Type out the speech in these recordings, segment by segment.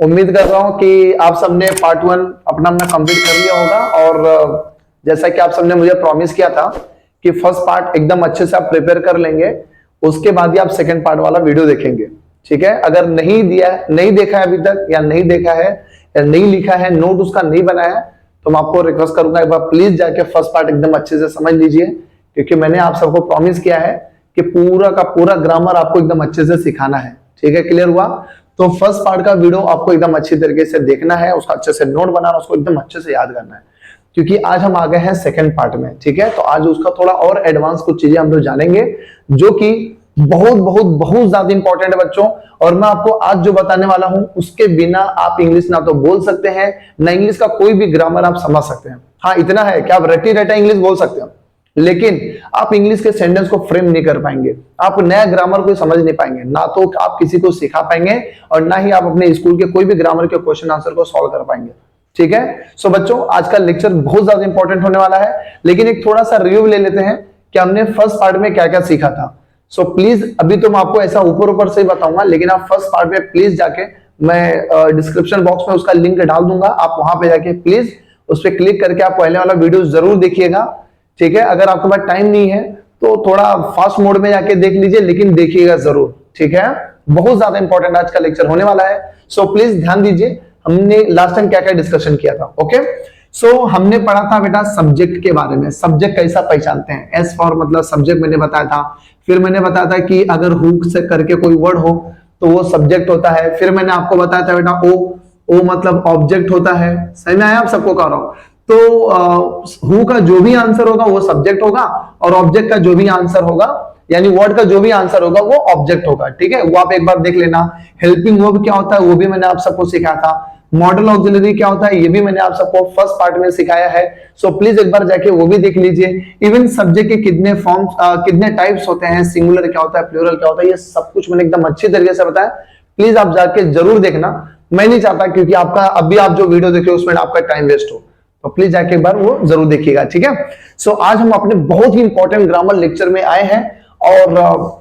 उम्मीद कर रहा हूं कि आप सबने पार्ट 1 अपना अपना कंप्लीट कर लिया होगा। और जैसा कि आप सबने मुझे प्रॉमिस किया था कि फर्स्ट पार्ट एकदम अच्छे से आप प्रिपेयर कर लेंगे, उसके बाद ही आप सेकंड पार्ट वाला वीडियो देखेंगे। ठीक है, अगर नहीं देखा है अभी तक, या नहीं देखा है या नहीं लिखा है, नोट उसका नहीं बनाया है, तो मैं आपको रिक्वेस्ट करूंगा एक बार प्लीज जाके फर्स्ट पार्ट एकदम अच्छे से समझ लीजिए, क्योंकि मैंने आप सबको प्रॉमिस किया है कि पूरा का पूरा ग्रामर आपको एकदम अच्छे से सिखाना है। ठीक है, क्लियर हुआ? तो फर्स्ट पार्ट का वीडियो आपको एकदम अच्छी तरीके से देखना है, उसका अच्छे से नोट बनाना, उसको एकदम अच्छे से याद करना है, क्योंकि आज हम आ गए हैं सेकंड पार्ट में। ठीक है, तो आज उसका थोड़ा और एडवांस कुछ चीजें हम लोग जानेंगे, जो कि बहुत बहुत बहुत ज्यादा इंपॉर्टेंट है बच्चों। और मैं आपको आज जो बताने वाला हूं, उसके बिना आप इंग्लिश ना तो बोल सकते हैं, ना इंग्लिश का कोई भी ग्रामर आप समझ सकते हैं। हाँ, इतना है कि आप रटी रटा इंग्लिश बोल सकते हो, लेकिन आप इंग्लिश के सेंटेंस को फ्रेम नहीं कर पाएंगे, आप नया ग्रामर को समझ नहीं पाएंगे, ना तो आप किसी को सिखा पाएंगे, और ना ही आप अपने स्कूल के कोई भी ग्रामर के क्वेश्चन आंसर को सॉल्व कर पाएंगे। ठीक है, सो बच्चों आज का लेक्चर बहुत ज्यादा इंपॉर्टेंट होने वाला है, लेकिन एक थोड़ा सा रिव्यू ले लेते हैं कि हमने फर्स्ट पार्ट में क्या क्या सीखा था। सो प्लीज, अभी तो मैं आपको ऐसा ऊपर ऊपर से ही बताऊंगा, लेकिन आप फर्स्ट पार्ट में प्लीज जाके, मैं डिस्क्रिप्शन बॉक्स में उसका लिंक डाल दूंगा, आप वहां पे जाके प्लीज उस पर क्लिक करके आप पहले वाला वीडियो जरूर देखिएगा। ठीक है, अगर आपके पास टाइम नहीं है तो थोड़ा फास्ट मोड में जाके देख लीजिए, लेकिन देखिएगा जरूर। ठीक है, बहुत ज्यादा इंपॉर्टेंट आज का लेक्चर होने वाला है, सो प्लीज ध्यान दीजिए हमने लास्ट टाइम क्या क्या डिस्कशन किया था। ओके, सो हमने पढ़ा था बेटा सब्जेक्ट के बारे में, सब्जेक्ट कैसा पहचानते हैं। एस फॉर मतलब सब्जेक्ट मैंने बताया था, फिर मैंने बताया था कि अगर हुक से करके कोई वर्ड हो तो वो सब्जेक्ट होता है। फिर मैंने आपको बताया था बेटा ओ मतलब ऑब्जेक्ट होता है। सही में आया आप सबको कह रहा हूं? तो हु का जो भी आंसर होगा वो सब्जेक्ट होगा, और ऑब्जेक्ट का जो भी आंसर होगा, यानी वर्ड का जो भी आंसर होगा वो ऑब्जेक्ट होगा। ठीक है, वो आप एक बार देख लेना। हेल्पिंग वर्ब क्या होता है वो भी मैंने आप सबको सिखाया था। मॉडल ऑक्सिलरी क्या होता है ये भी मैंने आप सबको फर्स्ट पार्ट में सिखाया है, सो प्लीज एक बार जाके वो भी देख लीजिए। इवन सब्जेक्ट के कितने फॉर्म्स, कितने टाइप्स होते हैं, सिंगुलर क्या होता है, प्लूरल क्या होता है, ये सब कुछ मैंने एकदम अच्छी तरीके से बताया। प्लीज आप जाके जरूर देखना, मैं नहीं चाहता क्योंकि आपका अभी आप जो वीडियो देखे उसमें आपका टाइम वेस्ट हो, तो प्लीज जाके एक बार वो जरूर देखिएगा। ठीक है, सो आज हम अपने बहुत ही इंपॉर्टेंट ग्रामर लेक्चर में आए हैं, और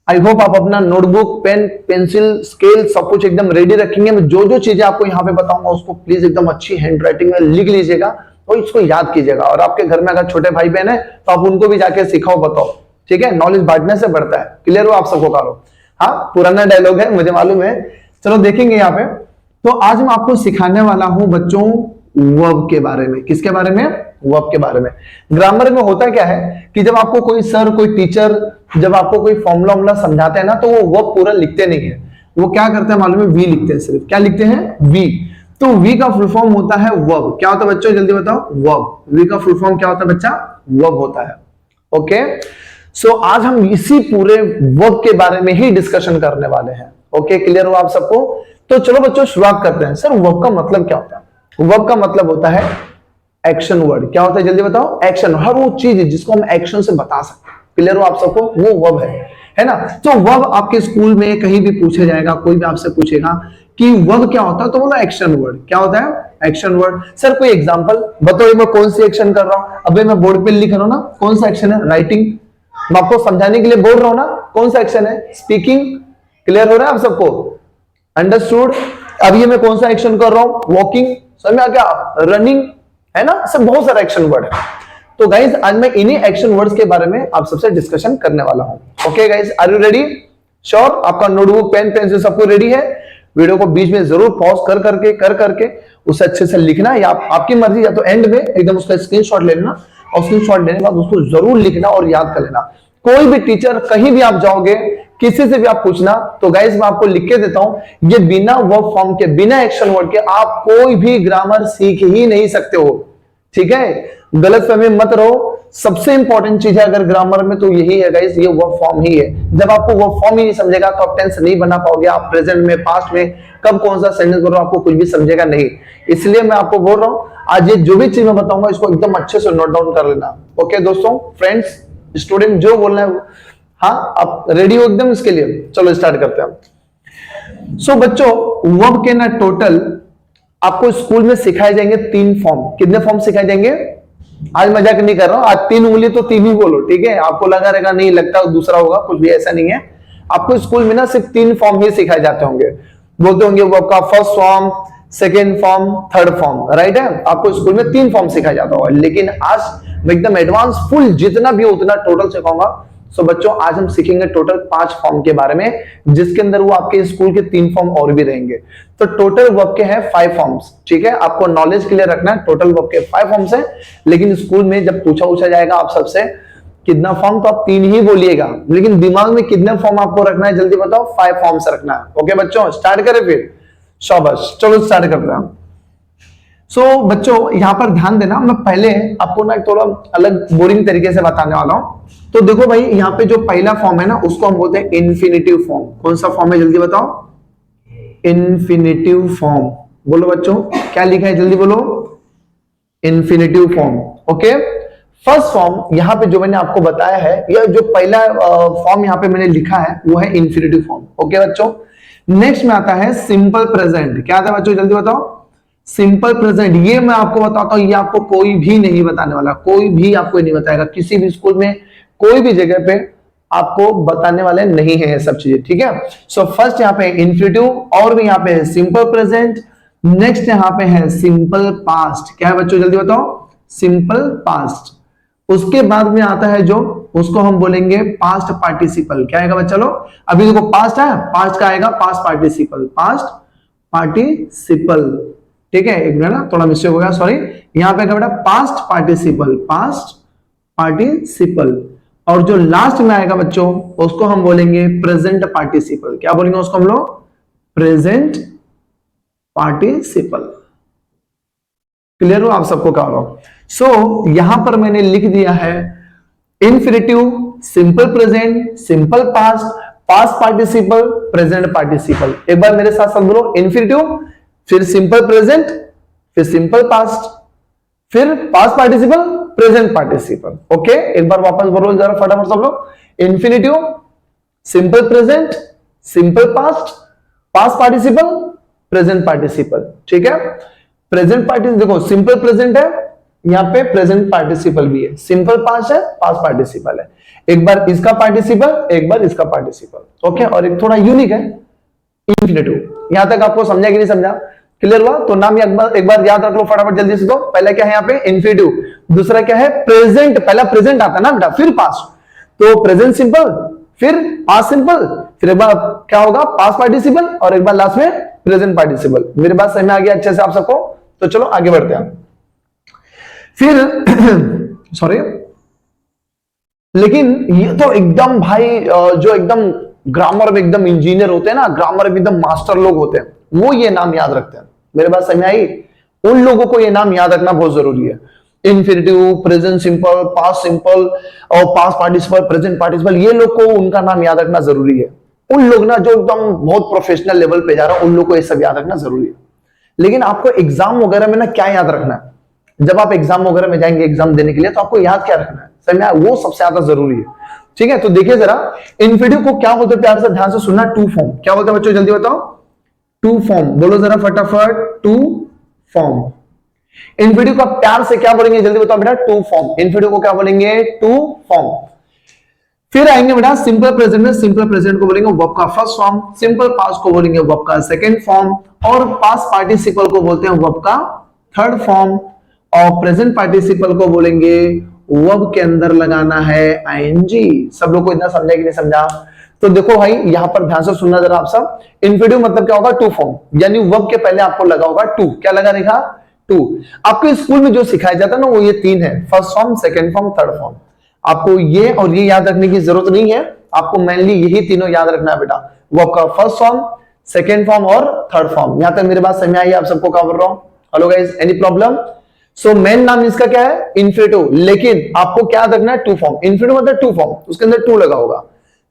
आई होप आप अपना नोटबुक, पेन, पेंसिल, स्केल सब कुछ एकदम रेडी रखेंगे। मैं जो जो चीजें आपको यहाँ पे बताऊंगा उसको प्लीज एकदम अच्छी हैंड राइटिंग में लिख लीजिएगा और इसको याद कीजिएगा। और आपके घर में अगर छोटे भाई बहन है तो आप उनको भी जाके सिखाओ, बताओ। ठीक है, नॉलेज बांटने से बढ़ता है। क्लियर हो आप सबको? करो। हाँ, पुराना डायलॉग है, मुझे मालूम है। चलो देखेंगे यहाँ पे। तो आज मैं आपको सिखाने वाला हूं बच्चों वर्ब के बारे में। किसके बारे में? वर्ब के बारे में। ग्रामर में होता क्या है कि जब आपको कोई सर, कोई टीचर, जब आपको कोई फॉर्मूला समझाते हैं ना, तो वो वर्ब पूरा लिखते नहीं है, वो क्या करते हैं मालूम है? वी लिखते हैं। सिर्फ क्या लिखते हैं? वी। तो वी का फुल फॉर्म होता है वर्ब। क्या होता है बच्चों, जल्दी बताओ? वर्ब। वी का फुल फॉर्म क्या होता है बच्चा? वर्ब होता है। ओके, सो आज हम इसी पूरे वर्ब के बारे में ही डिस्कशन करने वाले हैं। ओके, क्लियर हो आप सबको? तो चलो बच्चों शुरुआत करते हैं। सर वर्ब का मतलब क्या होता है? वर्ब का मतलब होता है एक्शन वर्ड। क्या होता है जल्दी बताओ? एक्शन। हर वो चीज जिसको हम एक्शन से बता सकते हैं। क्लियर हो आप सबको? वो वर्ब है ना? तो वर्ब आपके स्कूल में कहीं भी पूछा जाएगा, कोई भी आपसे पूछेगा कि वर्ब क्या होता है, तो बोलो एक्शन वर्ड। क्या होता है? Action word. सर कोई एग्जांपल बताओ, मैं कौन सी एक्शन कर रहा हूं? अबे मैं बोर्ड पे लिख रहा हूं ना, कौन सा एक्शन है? राइटिंग। मैं आपको समझाने के लिए बोल रहा हूं ना, कौन सा एक्शन है? स्पीकिंग। क्लियर हो रहा है आप सबको? अंडरस्टूड? अब ये मैं कौन सा एक्शन कर रहा हूं? वॉकिंग। समझ में आ गया? रनिंग, है ना? सब बहुत सारा एक्शन वर्ड है। तो गाइज आज मैं इन्हीं एक्शन वर्ड्स के बारे में आप सबसे डिस्कशन करने वाला हूं। Okay guys, are you ready? Sure? आपका नोटबुक, पेन, पेंसिल सबको रेडी है? वीडियो को बीच में जरूर पॉज कर करके उसे अच्छे से लिखना, या आपकी मर्जी, या तो एंड में एकदम उसका स्क्रीनशॉट ले लेना, और स्क्रीनशॉट लेने के बाद उसको जरूर लिखना और याद कर लेना। कोई भी टीचर, कहीं भी आप जाओगे, किसी से भी आप पूछना, तो गाइज मैं आपको लिख के देता हूं, ये बिना वर्ब फॉर्म के, बिना एक्शन वर्ड के आप कोई भी ग्रामर सीख ही नहीं सकते हो। ठीक है, गलतफहमी मत रहो। सबसे इंपॉर्टेंट चीज है अगर ग्रामर में तो यही है गाइस, ये वर्ब फॉर्म ही है। जब आपको वर्ब फॉर्म ही नहीं समझेगा तो आप टेंस नहीं बना पाओगे। आप प्रेजेंट में, पास्ट में कब कौन सा सेंटेंस बोल रहे हो आपको कुछ भी समझेगा नहीं। इसलिए मैं आपको बोल रहा हूं, आज ये जो भी चीज मैं बताऊंगा इसको एकदम अच्छे से नोट डाउन कर लेना। ओके दोस्तों, फ्रेंड्स, स्टूडेंट, जो बोलना है, हाँ आप रेडी हो एकदम इसके लिए? चलो स्टार्ट करते हैं। सो बच्चों, वर्ब के ना टोटल आपको स्कूल में सिखाए जाएंगे 3 फॉर्म। कितने फॉर्म सिखाए जाएंगे? आज मजाक नहीं कर रहा हूं, आज 3 उंगली तो 3 ही बोलो। ठीक है, आपको लगा रहेगा नहीं लगता दूसरा होगा, कुछ भी ऐसा नहीं है। आपको स्कूल में ना सिर्फ 3 फॉर्म ही सिखाए जाते होंगे। बोलते होंगे वर्ब का first form, second form, third form, right है। आपको स्कूल में 3 फॉर्म सिखाया जाता होगा, लेकिन आज मैं एकदम एडवांस फुल जितना भी उतना टोटल सिखाऊंगा। सो बच्चों आज हम सीखेंगे टोटल 5 फॉर्म के बारे में, जिसके अंदर वो आपके स्कूल के 3 फॉर्म और भी रहेंगे। तो टोटल वर्ब के हैं 5 फॉर्म्स, ठीक है। आपको नॉलेज के लिए रखना है, टोटल वर्ब के 5 फॉर्म्स हैं, लेकिन स्कूल में जब पूछा जाएगा आप सबसे कितना फॉर्म, तो आप 3 ही बोलिएगा, लेकिन दिमाग में कितने फॉर्म आपको रखना है जल्दी बताओ। 5 फॉर्म्स रखना है। ओके बच्चों, स्टार्ट करें फिर। शाबाश, चलो स्टार्ट करते हैं। सो बच्चों यहां पर ध्यान देना, मैं पहले आपको ना थोड़ा अलग बोरिंग तरीके से बताने वाला हूं। तो देखो भाई, यहाँ पे जो पहला फॉर्म है ना, उसको हम बोलते हैं इन्फिनेटिव फॉर्म। कौन सा फॉर्म है जल्दी बताओ? Infinitive form. बोलो बच्चों, क्या लिखा है जल्दी बोलो? Infinitive form. Okay, first form यहाँ पे जो मैंने आपको बताया है, या जो पहला फॉर्म यहाँ पे मैंने लिखा है वो है इन्फिनेटिव फॉर्म। ओके बच्चों, नेक्स्ट में आता है सिंपल प्रेजेंट। क्या आता है बच्चों जल्दी बताओ? Simple present. ये मैं आपको बताता हूं, ये आपको कोई भी नहीं बताने वाला, कोई भी आपको नहीं बताएगा, किसी भी स्कूल में कोई भी जगह पे आपको बताने वाले नहीं है ये सब चीजें, ठीक है। सो फर्स्ट यहाँ पे इन्फिनेटिव, और भी यहाँ पे है सिंपल प्रेजेंट। नेक्स्ट यहाँ पे है सिंपल पास्ट। क्या है बच्चों जल्दी बताओ? Simple past. उसके बाद में आता है जो, उसको हम बोलेंगे पास्ट पार्टिसिपल। क्या आएगा बच्चा लोग? अभी देखो पास्ट है, पास्ट का आएगा पास्ट पार्टिसिपल, पास्ट पार्टिसिपल, ठीक है। एक मिनट ना, थोड़ा मिस्टेक हो गया, सॉरी। यहां पे क्या बेटा? Past participle, past participle. और जो लास्ट में आएगा बच्चों, उसको हम बोलेंगे प्रेजेंट पार्टिसिपल। क्या बोलेंगे उसको हम लोग? Present participle. क्लियर हो आप सबको? कहा हो? सो यहां पर मैंने लिख दिया है infinitive, simple present, simple past, past participle, present participle. एक बार मेरे साथ सब बोलो, इन्फिनेटिव, फिर सिंपल प्रेजेंट, फिर सिंपल पास्ट, फिर past participle, present participle. Okay, एक बार वापस बोलो जरा फटाफट सब लोग। Infinitive, simple present, simple past, past participle, present participle, ठीक है। प्रेजेंट पार्टिसिपल देखो, सिंपल प्रेजेंट है, यहां पे प्रेजेंट पार्टिसिपल भी है, सिंपल पास्ट है, पास्ट पार्टिसिपल है। एक बार इसका पार्टिसिपल, एक बार इसका पार्टिसिपल। ओके, और एक थोड़ा यूनिक है इन्फिनेटिव। यहां तक आपको समझा कि नहीं समझा? क्लियर हुआ? तो नाम एक बार याद रख लो फटाफट जल्दी से। तो पहला क्या है यहाँ पे? इन्फिनेटिव। दूसरा क्या है? प्रेजेंट। पहला प्रेजेंट आता है ना बेटा, फिर पास्ट। तो प्रेजेंट सिंपल, फिर पास्ट सिंपल, फिर एक बार क्या होगा? पास्ट पार्टिसिपल, और एक बार लास्ट में प्रेजेंट पार्टिसिपल। मेरे बात समझ में आ गया अच्छे से आप सबको? तो चलो आगे बढ़ते हैं फिर सॉरी। लेकिन ये तो एकदम भाई जो एकदम ग्रामर में एकदम इंजीनियर होते हैं ना, ग्रामर में एकदम मास्टर लोग होते हैं, वो ये नाम याद रखते हैं। मेरे बात समझ में आई? उन लोगों को ये नाम याद रखना बहुत जरूरी है। Infinitive, present simple, past simple और पास्ट पार्टिसिपल, प्रेजेंट पार्टिसिपल, ये लोग को उनका नाम याद रखना जरूरी है। उन लोग ना जो एकदम बहुत प्रोफेशनल लेवल पे जा रहा है, उन लोग को ये सब याद रखना जरूरी है। लेकिन आपको एग्जाम वगैरह में ना क्या याद रखना है? जब आप एग्जाम वगैरह में जाएंगे एग्जाम देने के लिए, तो आपको याद क्या रखना है? समझ में? वो सबसे ज्यादा जरूरी है, ठीक है। तो देखिए जरा, इन्फिनेटिव को क्या बोलते हैं? प्यार से ध्यान से सुनना। To form. क्या बोलते हैं बच्चों जल्दी बताओ? To form. बोलो जरा फटाफट, टू फॉर्म। इन्फिनेटिव का प्यार से क्या बोलेंगे जल्दी बताओ बेटा? To form. इन्फिनेटिव को क्या बोलेंगे? To form. फिर आएंगे बेटा सिंपल प्रेजेंट में, सिंपल प्रेजेंट को बोलेंगे वर्ब का फर्स्ट फॉर्म, सिंपल पास्ट को बोलेंगे वर्ब का सेकंड फॉर्म, और पास्ट पार्टिसिपल को बोलते हैं वर्ब का थर्ड फॉर्म, और प्रेजेंट पार्टिसिपल को बोलेंगे वर्ब के अंदर लगाना है आईएनजी। सब लोग को इतना समझा कि नहीं समझा? तो देखो भाई यहां पर ध्यान से सुनना जरा आप सब। इन्फिनेटिव मतलब क्या होगा? टू फॉर्म, यानी वर्ब के पहले आपको लगा होगा टू। क्या लगा देखा? टू। आपके स्कूल में जो सिखाया जाता है ना, वो ये 3 है, first form, second form, third form. आपको ये और ये याद रखने की जरूरत नहीं है, आपको मेनली यही तीनों याद रखना है बेटा। वर्ब का फर्स्ट फॉर्म, सेकंड फॉर्म और थर्ड फॉर्म। यहां तक मेरी बात समझ में आई? आप सबको क्या बोल रहा हूं? Hello guys, any problem? So main नाम इसका क्या है? इन्फिनेटिव, लेकिन आपको क्या याद रखना है? To form. इन्फिनेटिव मतलब टू फॉर्म, उसके अंदर टू लगा होगा।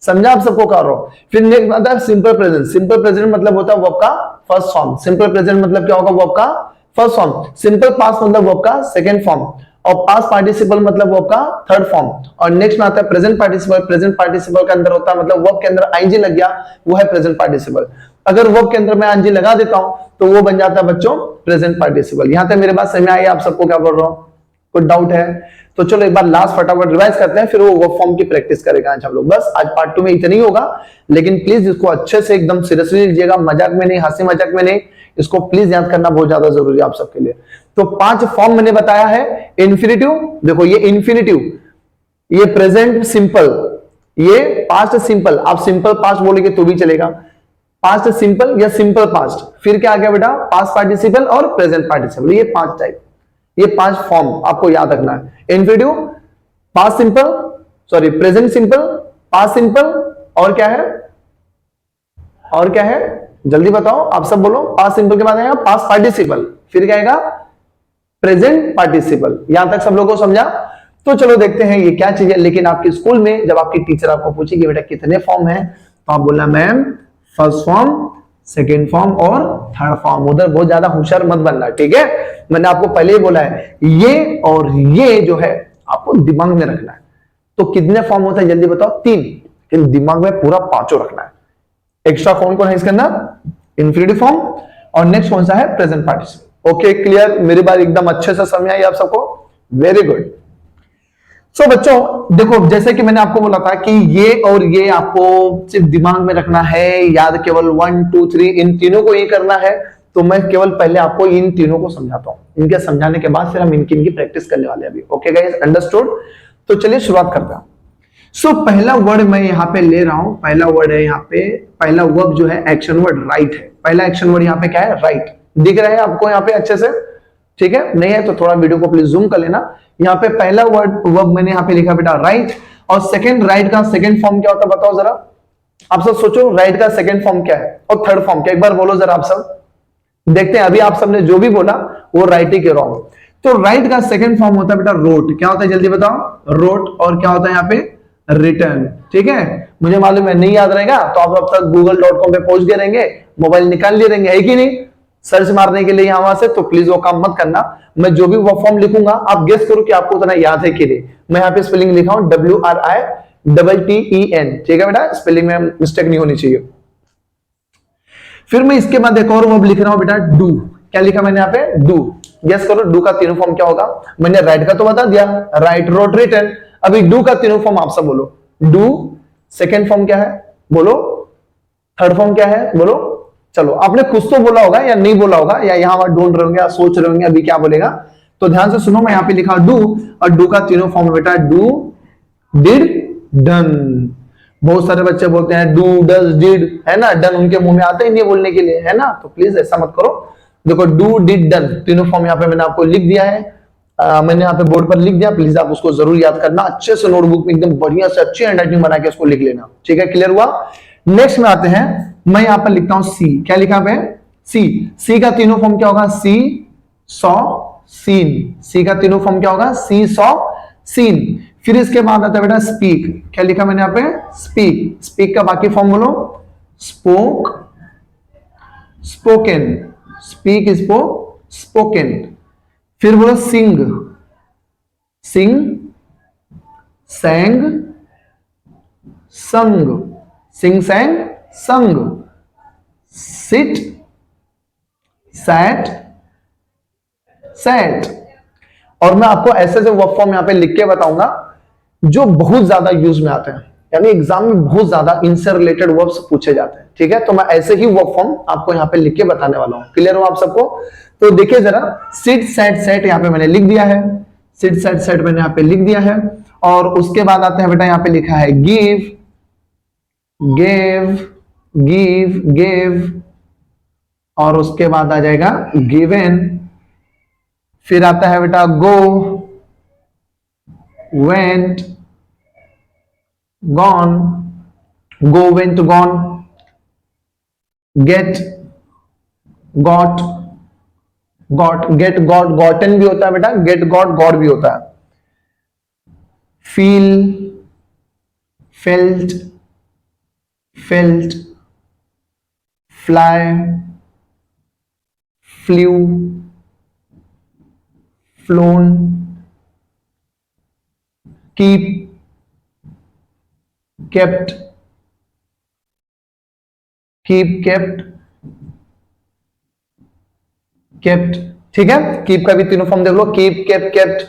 समझा आप सबको कर रहा हूं? फिर नेक्स्ट आता है सिंपल प्रेजेंट। सिंपल प्रेजेंट मतलब होता है वर्ब का फर्स्ट फॉर्म। सिंपल प्रेजेंट मतलब क्या होगा? वर्ब का फर्स्ट फॉर्म। सिंपल पास्ट मतलब वर्ब का सेकंड फॉर्म, और पास्ट पार्टिसिपल मतलब वर्ब का थर्ड फॉर्म। और नेक्स्ट में आता है प्रेजेंट पार्टिसिपल। प्रेजेंट पार्टिसिपल के अंदर होता है, मतलब वर्ब के अंदर आईएनजी लग गया, वो है प्रेजेंट पार्टिसिपल। अगर वर्ब के अंदर मैं आईएनजी लगा देता हूं तो वो बन जाता है बच्चों प्रेजेंट पार्टिसिपल। यहां तक मेरे बात समझ में आई? आप सबको क्या बोल रहा हूं? कोई डाउट है तो चलो एक बार लास्ट फटाफट रिवाइज करते हैं, फिर वो वर्ब फॉर्म की प्रैक्टिस करेगा आज हम लोग। बस आज पार्ट 2 में इतना ही होगा, लेकिन प्लीज इसको अच्छे से एकदम सीरियसली लीजिएगा, मजाक में नहीं, हंसी मजाक में नहीं, इसको प्लीज याद करना बहुत ज्यादा जरूरी है आप सबके लिए। तो 5 फॉर्म मैंने बताया है। इन्फिनिटिव, देखो ये इन्फिनिटिव, ये प्रेजेंट सिंपल, ये पास्ट सिंपल, आप सिंपल पास्ट बोलेंगे तो भी चलेगा, पास्ट सिंपल या सिंपल पास्ट, फिर क्या आ गया बेटा, पास्ट पार्टिसिपल और प्रेजेंट पार्टिसिपल, ये 5 टाइप, ये 5 फॉर्म आपको याद रखना है। Infinitive, past simple, sorry present simple, past simple, और क्या है, और क्या है, जल्दी बताओ, आप सब बोलो। पास्ट सिंपल के बाद आएगा पास्ट पार्टिसिपल, फिर क्या आएगा, प्रेजेंट पार्टिसिपल। यहां तक सब लोगों को समझा? तो चलो देखते हैं ये क्या चीज है। लेकिन आपके स्कूल में जब आपकी टीचर आपको पूछेगी बेटा कितने फॉर्म है, तो आप बोलना ma'am first form, second form और थर्ड फॉर्म। उधर बहुत ज्यादा होशियार मत बनना, ठीक है? मैंने आपको पहले ही बोला है, ये और ये जो है आपको दिमाग में रखना है। तो कितने फॉर्म होता है जल्दी बताओ? 3, लेकिन दिमाग में पूरा 5 रखना है। एक्स्ट्रा कौन कौन है इसके अंदर? इन्फिनिटिव फॉर्म, और नेक्स्ट कौन सा है, प्रेजेंट पार्टिसिपल। Okay clear? मेरी बात एकदम अच्छे से समझ आई आप सबको? Very good. सो बच्चों देखो, जैसे कि मैंने आपको बोला था कि ये और ये आपको सिर्फ दिमाग में रखना है, याद केवल 1 2 3 इन तीनों को ही करना है। तो मैं केवल पहले आपको इन तीनों को समझाता हूं, इनके समझाने के बाद फिर हम इनकी प्रैक्टिस करने वाले हैं अभी। Okay guys, understood? तो चलिए शुरुआत करते हैं। सो पहला वर्ड मैं यहाँ पे ले रहा हूं, पहला वर्ड है यहाँ पे, पहला वर्ब जो है एक्शन वर्ड राइट है। पहला एक्शन वर्ड यहाँ पे क्या है? राइट। दिख रहा है आपको यहाँ पे अच्छे से? ठीक है, नहीं है तो थोड़ा वीडियो को प्लीज जूम कर लेना। यहाँ पे पहला वर्ब मैंने यहाँ पे लिखा बेटा राइट, और सेकंड राइट का सेकंड फॉर्म क्या होता है बताओ जरा? आप सब सोचो, राइट का सेकंड फॉर्म क्या है और थर्ड फॉर्म क्या? एक बार बोलो जरा आप सब, देखते हैं। अभी आप सबने जो भी बोला वो राइट ही के रॉन्ग। तो राइट का सेकंड फॉर्म होता है बेटा रोट। क्या होता है जल्दी बताओ? रोट। और क्या होता है यहाँ पे? रिटर्न। ठीक है, मुझे मालूम है नहीं याद रहेगा तो आप अब तक google.com पे पहुंच गए रहेंगे, मोबाइल निकाल लिए रहेंगे, है कि नहीं, सर्च मारने के लिए यहाँ वहां से। तो प्लीज वो काम मत करना। मैं जो भी वो फॉर्म लिखूंगा आप गेस करो कि आपको उतना याद है कि नहीं। मैं यहाँ पे स्पेलिंग लिखा हूं WRITTEN, ठीक है बेटा? स्पेलिंग में मिस्टेक नहीं होनी चाहिए। फिर मैं इसके बाद एक और वर्ब लिख रहा हूं बेटा डू। क्या लिखा मैंने यहाँ पे? डू। गेस करो डू का तीनों फॉर्म क्या होगा? मैंने राइट का तो बता दिया, राइट, रोट, रिटर्न। अभी डू का तीनों फॉर्म आप सब बोलो। डू सेकेंड फॉर्म क्या है बोलो, थर्ड फॉर्म क्या है बोलो। चलो आपने कुछ तो बोला होगा या नहीं बोला होगा, या यहाँ वहां ढूंढ रहे होंगे या सोच रहे होंगे अभी क्या बोलेगा। तो ध्यान से सुनो, मैं यहाँ पे लिखा डू, और डू का तीनों फॉर्म बेटा डू, डिड, डन। बहुत सारे बच्चे बोलते हैं डू, डज, डिड, है ना? डन उनके मुंह में आता ही नहीं बोलने के लिए, है ना? तो प्लीज ऐसा मत करो। देखो डू, डिड, डन तीनों फॉर्म यहाँ पे मैंने आपको लिख दिया है, मैंने यहाँ पे बोर्ड पर लिख दिया। प्लीज आप उसको जरूर याद करना, अच्छे से नोटबुक में एकदम बढ़िया से अच्छी हैंडराइटिंग बना के उसको लिख लेना, ठीक है? क्लियर हुआ? नेक्स्ट में आते हैं, मैं यहाँ पर लिखता हूं सी। क्या लिखा है? सी। सी का तीनों फॉर्म क्या होगा? सी, सॉ, सीन। सी का तीनों फॉर्म क्या होगा? सी, सॉ, सीन। फिर इसके बाद आता है बेटा स्पीक। क्या लिखा मैंने यहाँ पे? स्पीक। स्पीक का बाकी फॉर्म बोलो, spoke, spoken. Speak, spoke, spoken. फिर बोलो sing, sing, sang, sung. Sing, sang, sung. Sit, sat, sat. और मैं आपको ऐसे से वर्ब फॉर्म यहां पे लिख के बताऊंगा जो बहुत ज्यादा यूज में आते हैं, यानी एग्जाम में बहुत ज्यादा इनसे रिलेटेड वर्ब्स पूछे जाते हैं, ठीक है? तो मैं ऐसे ही वर्ब फॉर्म आपको यहां पे लिख के बताने वाला हूं। क्लियर हो आप सबको? तो देखिए जरा, सिट, सैट, सैट यहां पे मैंने लिख दिया है। सिट, सैट, सैट मैंने यहां पे लिख दिया है। और उसके बाद आते हैं बेटा, यहां पे लिखा है गिव, गेव, गिव, गेव। और उसके बाद आ जाएगा गिवन। फिर आता है बेटा go, went, gone. Go, went, gone. Get, got, got, get, got, gotten भी होता है बेटा, गेट, गॉट, गॉड भी होता है। Feel, felt, felt, fly, flu, phloem, keep, kept, keep, kept, kept. ठीक है, कीप का भी तीनों फॉर्म देख लो, कीप, केप, केप्ट।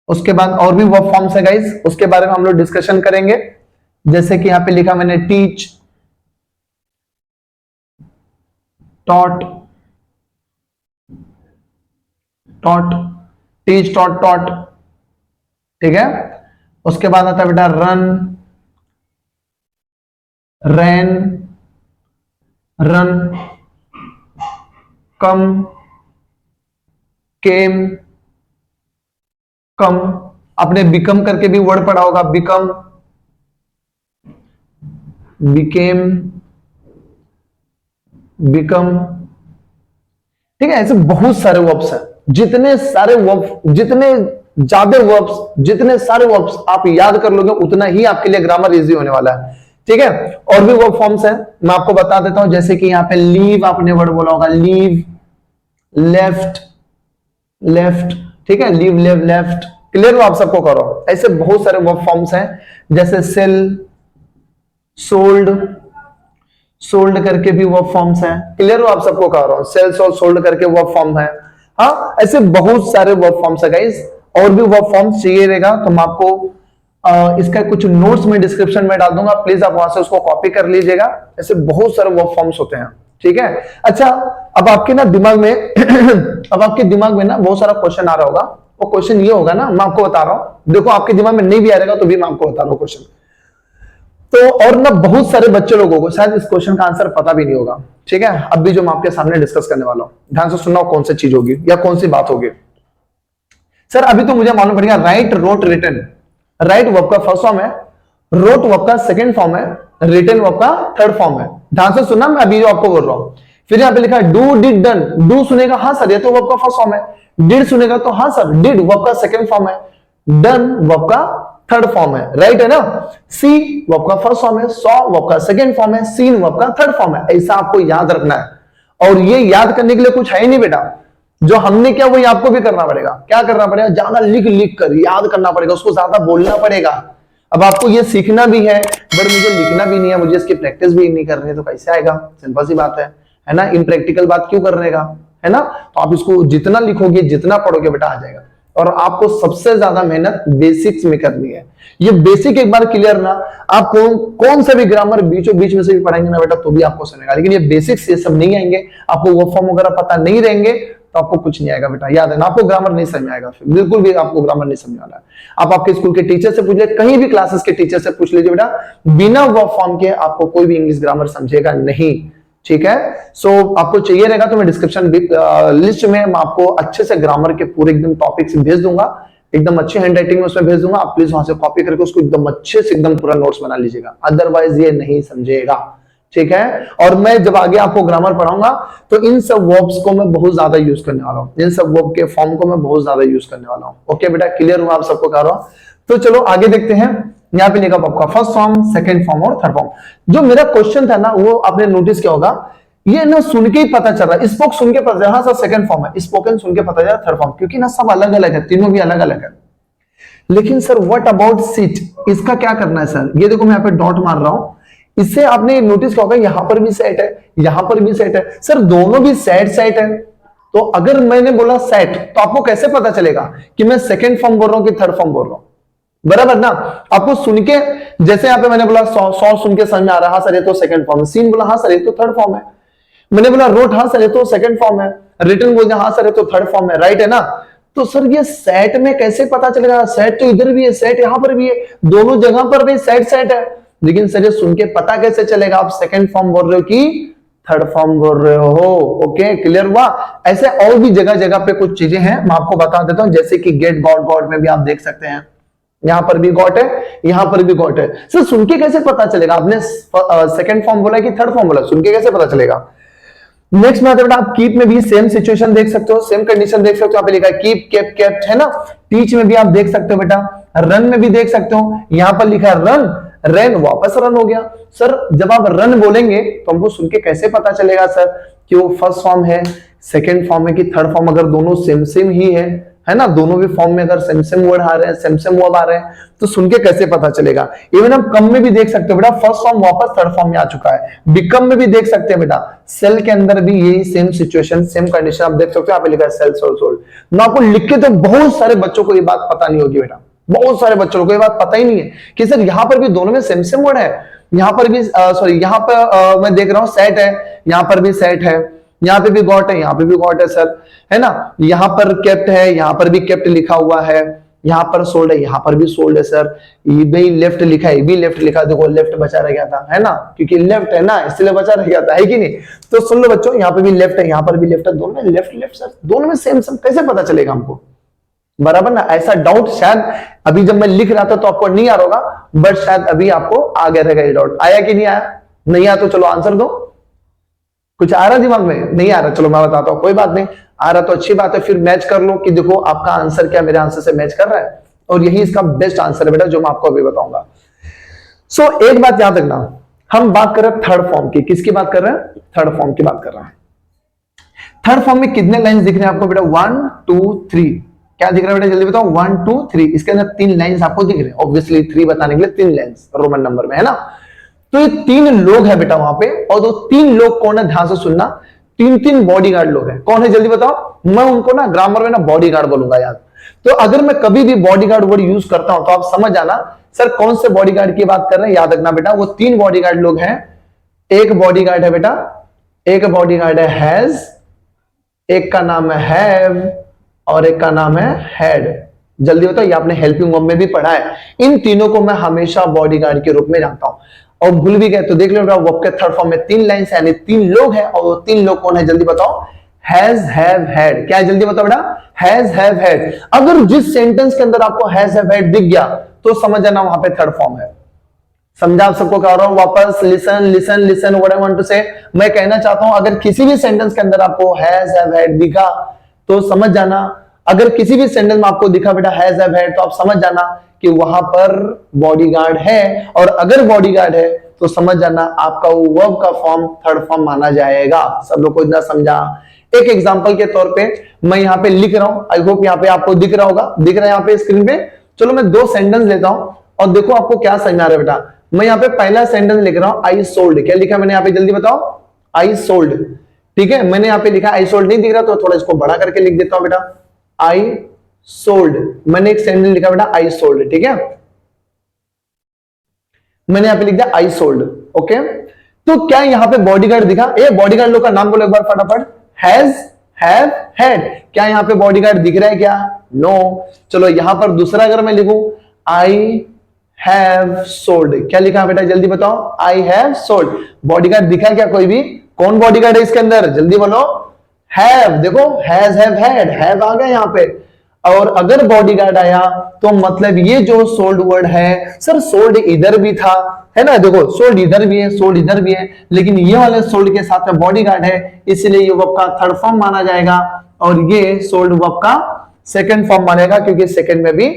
उसके बाद और भी वर्ब फॉर्म्स है गाइस, उसके बारे में हम लोग डिस्कशन करेंगे। जैसे कि यहां पे लिखा मैंने teach, taught, taught, teach, taught, taught, ठीक है। उसके बाद आता है बेटा रन, रैन, रन, कम, केम, कम। आपने बिकम करके भी वर्ड पढ़ा होगा, बिकम, बिकेम, बिकम, ठीक है। ऐसे बहुत सारे वर्ब्स हैं। जितने सारे वर्ब, जितने ज्यादा वर्ब्स, जितने सारे वर्ब्स आप याद कर लोगे उतना ही आपके लिए ग्रामर इजी होने वाला है, ठीक है। और भी वर्ब फॉर्म्स हैं, मैं आपको बता देता हूं। जैसे कि यहां पे लीव आपने वर्ड बोला होगा, लीव, लेफ्ट, लेफ्ट, ठीक है। लीव, लेव, लेफ्ट, क्लियर हो आप सबको करो। ऐसे बहुत सारे वर्ब फॉर्म्स हैं, जैसे सेल, सोल्ड, सोल्ड करके भी वर्ब फॉर्म्स हैं, क्लियर हो आप सबको कह रहा हूं। सेल्स और सोल्ड करके वर्ब फॉर्म है। हाँ, ऐसे बहुत सारे वर्ब फॉर्म्स है गाइस। और भी वर्ब फॉर्म्स चाहिए रहेगा तो मैं आपको इसका कुछ नोट्स में डिस्क्रिप्शन में डाल दूंगा, प्लीज आप वहां से उसको कॉपी कर लीजिएगा। ऐसे बहुत सारे वर्ब फॉर्म्स होते हैं, ठीक है। अच्छा, अब आपके ना दिमाग में अब आपके दिमाग में ना बहुत सारा क्वेश्चन आ रहा होगा। वो क्वेश्चन ये होगा ना, मैं आपको बता रहा हूं, देखो आपके दिमाग में नहीं भी आ रहेगा तो भी मैं आपको बता रहा हूं क्वेश्चन। तो और ना बहुत सारे बच्चे लोगों को शायद इस क्वेश्चन का आंसर पता भी नहीं होगा, ठीक है। अब भी जो मैं आपके सामने डिस्कस करने वाला हूं, ध्यान से सुनना, कौन सी चीज होगी या कौन सी बात होगी। सर अभी तो मुझे मालूम पड़ेगा, write, wrote, written. Write verb का फर्स्ट फॉर्म है, रोट वर्ब का सेकंड फॉर्म है, रिटन वर्ब का थर्ड फॉर्म है। ध्यान से सुनना, मैं अभी जो आपको बोल रहा हूं। फिर यहां पे लिखा है डू, डिड, डन। डू सुनेगा हाँ सर ये तो वर्ब का फर्स्ट फॉर्म है, डिड सुनेगा तो हाँ सर डिड वर्ब का सेकंड फॉर्म है, डन वर्ब का थर्ड फॉर्म है, राइट है ना। सी वर्ब का फर्स्ट फॉर्म है, सॉ वर्ब का सेकंड फॉर्म है, सीन वर्ब का थर्ड फॉर्म है। ऐसा आपको याद रखना है। और ये याद करने के लिए कुछ है ही नहीं बेटा, जो हमने किया वही आपको भी करना पड़ेगा। क्या करना पड़ेगा? ज्यादा लिख लिख कर याद करना पड़ेगा, उसको ज्यादा बोलना पड़ेगा। अब आपको ये सीखना भी है बट मुझे लिखना भी नहीं है, मुझे इसकी प्रैक्टिस भी नहीं करनी है, तो कैसे आएगा? सिंपल सी बात है ना। इनप्रैक्टिकल बात क्यों करने का, है ना। तो आप इसको जितना लिखोगे, जितना पढ़ोगे बेटा आ जाएगा। और आपको सबसे ज्यादा मेहनत बेसिक्स में करनी है। ये बेसिक एक बार क्लियर ना, आप कौन सा भी ग्रामर बीचों बीच में से भी पढ़ेंगे ना बेटा तो भी आपको समझेगा। लेकिन ये बेसिक्स ये सब नहीं आएंगे, आपको वो फॉर्म वगैरह पता नहीं रहेंगे तो आपको कुछ नहीं आएगा बेटा, याद है ना। आपको ग्रामर नहीं समझ आएगा, फिर बिल्कुल भी आपको ग्रामर नहीं समझ आना है। आप आपके स्कूल के टीचर से पूछ लीजिए, कहीं भी क्लासेस के टीचर से पूछ लीजिए बेटा, बिना वर्ब फॉर्म के आपको कोई भी इंग्लिश ग्रामर समझेगा नहीं, ठीक है। सो आपको चाहिए रहेगा तो मैं डिस्क्रिप्शन लिस्ट में मैं आपको अच्छे से ग्रामर के पूरे एकदम टॉपिक्स भेज दूंगा, एकदम अच्छी हैंड राइटिंग में उसमें भेज दूंगा। आप प्लीज वहां से कॉपी करके उसको एकदम अच्छे से एकदम पूरा नोट्स बना लीजिएगा, अदरवाइज ये नहीं समझेगा, ठीक है। और मैं जब आगे आपको ग्रामर पढ़ाऊंगा तो इन सब वर्ब्स को मैं बहुत ज्यादा यूज करने वाला हूं, इन सब वर्ब के फॉर्म को मैं बहुत ज्यादा यूज करने वाला हूं। ओके बेटा, क्लियर हुआ आप सबको कह रहा हूं। तो चलो आगे देखते हैं। यहाँ पे लिखा आपका फर्स्ट फॉर्म, सेकंड फॉर्म और थर्ड फॉर्म। जो मेरा क्वेश्चन था ना वो आपने नोटिस किया होगा, ये ना सुन के ही पता चल रहा है, स्पोक सुन के पता चल रहा है सेकंड फॉर्म है, स्पोकन सुन के पता चल रहा है थर्ड फॉर्म, क्योंकि ना सब अलग अलग है, तीनों भी अलग अलग है। लेकिन सर व्हाट अबाउट सिट, इसका क्या करना है सर? ये देखो मैं यहाँ पे डॉट मार रहा हूं, इससे आपने नोटिस किया होगा यहां पर भी सेट है, यहां पर भी सेट है। सर दोनों भी सेट सेट है, तो अगर मैंने बोला सेट तो आपको कैसे पता चलेगा कि मैं सेकंड फॉर्म बोल रहा हूं कि थर्ड फॉर्म बोल रहा हूं? बराबर ना। आपको सुन के, जैसे यहां पे मैंने बोला सौ सुन के समझ में आ रहा है, हाँ सर ये तो सेकंड फॉर्म है। सीन बोला हाँ सर ये तो थर्ड फॉर्म है। मैंने बोला रोट, हाँ सर ये तो सेकंड फॉर्म है। रिटन बोल दिया हाँ सर ये तो थर्ड फॉर्म है, राइट है ना। तो सर ये सेट में कैसे पता चलेगा? सेट तो इधर भी है, सेट यहां पर भी है, दोनों जगह पर भी सेट सेट है। लेकिन सर ये सुन के पता कैसे चलेगा आप सेकंड फॉर्म बोल रहे हो कि थर्ड फॉर्म बोल रहे हो? ओके, क्लियर हुआ। ऐसे और भी जगह जगह पे कुछ चीजें हैं, मैं आपको बता देता हूं। जैसे कि गेट, गॉट, गॉट में भी आप देख सकते हैं, यहां पर भी गॉट है, यहां पर भी गॉट है। सर सुन के कैसे पता चलेगा? आपने सेकंड फॉर्म बोला कि थर्ड फॉर्म बोला, सुन के कैसे पता चलेगा? नेक्स्ट में आता है आप कीप में भी सेम सिचुएशन देख सकते हो, सेम कंडीशन देख सकते हो। यहाँ पे लिखा है कीप, केप, केप्ट, है ना। टीच में भी आप देख सकते हो बेटा, रन में भी देख सकते हो। यहां पर लिखा है रन, रन वापस रन हो गया। सर जब आप रन बोलेंगे तो हमको सुन के कैसे पता चलेगा सर कि वो फर्स्ट फॉर्म है, सेकंड फॉर्म है कि थर्ड फॉर्म, अगर दोनों सेम सेम ही है है ना, दोनों भी फॉर्म में अगर सेम सेम वर्ड आ रहे हैं, सेम सेम वर्ब आ रहे हैं, तो सुन के कैसे पता चलेगा। इवन हम कम में भी देख सकते हो बेटा, फर्स्ट फॉर्म वापस थर्ड फॉर्म में आ चुका है। बिकम में भी देख सकते हैं बेटा, सेल के अंदर भी यही सेम सिचुएशन, सेम कंडीशन आप देख सकते हो, यहाँ पे लिखा है सेल सोल सोल्ड। मैं आपको लिख के तो बहुत सारे बच्चों को ये बात पता नहीं होगी बेटा, बहुत सारे बच्चों को ये बात पता ही नहीं है कि सर यहाँ पर भी दोनों में सेम सेम वर्ड है। यहाँ पर भी सॉरी, यहाँ पर मैं देख रहा हूँ सेट है, यहाँ पर भी सेट है, यहाँ पे भी गॉट है, यहाँ पे भी गॉट है सर, है ना। यहाँ पर केप्ट है, यहाँ पर भी केप्ट लिखा हुआ है, यहाँ पर सोल्ड है, यहाँ पर भी सोल्ड है सर। ये भी लेफ्ट लिखा है, ये भी लेफ्ट लिखा है, देखो लेफ्ट बचा रह गया था, है ना, क्योंकि लेफ्ट है ना इसलिए बचा रह गया था, है कि नहीं। तो सुन लो बच्चों, यहाँ पे भी लेफ्ट है, यहाँ पर भी लेफ्ट है, दोनों में लेफ्ट लेफ्ट सर, दोनों में सेम सेम, कैसे पता चलेगा हमको, बराबर ना। ऐसा डाउट शायद अभी जब मैं लिख रहा था तो आपको नहीं आ रहा होगा, बट शायद अभी आपको आ गया रहेगा ये डाउट। आया कि नहीं आया? नहीं आया तो चलो आंसर दो। कुछ आ रहा दिमाग में? नहीं आ रहा, चलो मैं बताता हूं, कोई बात नहीं। आ रहा तो अच्छी बात है, फिर मैच कर लो कि देखो आपका आंसर क्या मेरे आंसर से मैच कर रहा है, और यही इसका बेस्ट आंसर है बेटा जो मैं आपको अभी बताऊंगा। सो एक बात याद रखना, हम बात कर रहे हैं थर्ड फॉर्म की। किसकी बात कर रहे हैं? थर्ड फॉर्म की बात कर रहे हैं। थर्ड फॉर्म में कितने लाइंस दिख रहे हैं आपको बेटा? 1 2 3। क्या दिख रहा है बेटा, जल्दी बताओ। 1 2 3, इसके अंदर 3 लाइंस आपको दिख रहे हैं। ऑब्वियसली 3 बताने के लिए 3 लाइंस रोमन नंबर में, है ना। तो ये 3 लोग हैं बेटा वहां पे, और वो 3 लोग कौन है, ध्यान से सुनना। 3 बॉडीगार्ड लोग हैं। कौन है जल्दी बताओ। मैं उनको ना ग्रामर में ना बॉडीगार्ड बोलूंगा यार। तो अगर मैं कभी भी बॉडीगार्ड वर्ड यूज करता हूं तो आप समझ जाना सर कौन से बॉडीगार्ड की बात कर रहे हैं। याद रखना बेटा, वो 3 बॉडीगार्ड लोग हैं। एक बॉडीगार्ड है बेटा, एक बॉडीगार्ड है हैज, एक का नाम है हैव, और एक का नाम है हैड। जल्दी बताओ, ये आपने हेल्पिंग वर्ब में भी पढ़ा है। इन तीनों को मैं हमेशा बॉडीगार्ड के रूप में जानता हूं, और भूल भी गए तो देख लो वर्ब के थर्ड फॉर्म में 3 लाइंस यानी 3 लोग हैं, और वो 3 लोग कौन है जल्दी बताओ। Has have had. क्या है जल्दी बताओ बेटा, हैज हैव हैड। अगर जिस सेंटेंस के अंदर आपको हैज हैव हैड दिख गया तो समझ जाना वहां पे थर्ड फॉर्म है। समझा आप सबको कह रहा हूं वापस, listen listen listen what I want to say. मैं कहना चाहता हूं अगर किसी भी सेंटेंस के अंदर आपको हैज हैव हैड दिखा तो समझ जाना, अगर किसी भी सेंटेंस में आपको दिखा बेटा हैज हैव हैड, तो आप समझ जाना कि वहां पर बॉडीगार्ड है, और अगर बॉडीगार्ड है तो समझ जाना आपका वो वर्ब का फॉर्म थर्ड फॉर्म माना जाएगा। सब लोग को इतना समझा। एक एग्जांपल के तौर पे मैं यहाँ पे लिख रहा हूं, आई होप यहाँ पे आपको दिख रहा होगा, दिख रहा है यहाँ पे स्क्रीन पे। चलो मैं 2 सेंटेंस लेता हूं और देखो आपको क्या समझ आ रहा है बेटा। मैं यहाँ पे पहला सेंटेंस लिख रहा हूं, आई सोल्ड। क्या लिखा मैंने यहाँ पे जल्दी बताओ, आई सोल्ड। ठीक है, मैंने यहाँ पे लिखा आई सोल्ड, नहीं दिख रहा तो थोड़ा इसको बड़ा करके लिख देता हूं बेटा, आई सोल्ड। मैंने एक सेंटेंस लिखा बेटा आई सोल्ड, ठीक है, मैंने यहाँ पे लिख दिया आई सोल्ड। ओके, तो क्या यहाँ पे बॉडीगार्ड दिखा? ए बॉडीगार्ड लोग का नाम बोलो एक बार फटाफट। Has have had. क्या यहाँ पे बॉडीगार्ड दिख रहा है क्या? नो। चलो यहां पर दूसरा अगर मैं लिखूं, आई हैव सोल्ड। क्या लिखा बेटा जल्दी बताओ, आई हैव सोल्ड। बॉडीगार्ड दिखा क्या कोई भी? कौन बॉडीगार्ड है इसके अंदर जल्दी बोलो। हैव। देखो हैज हैव हैड, हैव आ गया यहाँ पे। और अगर बॉडीगार्ड आया तो मतलब ये जो सोल्ड वर्ड है, सर सोल्ड इधर भी था, है ना, देखो सोल्ड इधर भी है, सोल्ड इधर भी है, लेकिन ये वाले सोल्ड के साथ में बॉडीगार्ड है, इसलिए ये वर्ब का थर्ड फॉर्म माना जाएगा, और ये सोल्ड वर्ब का सेकंड फॉर्म मानेगा, क्योंकि सेकंड में भी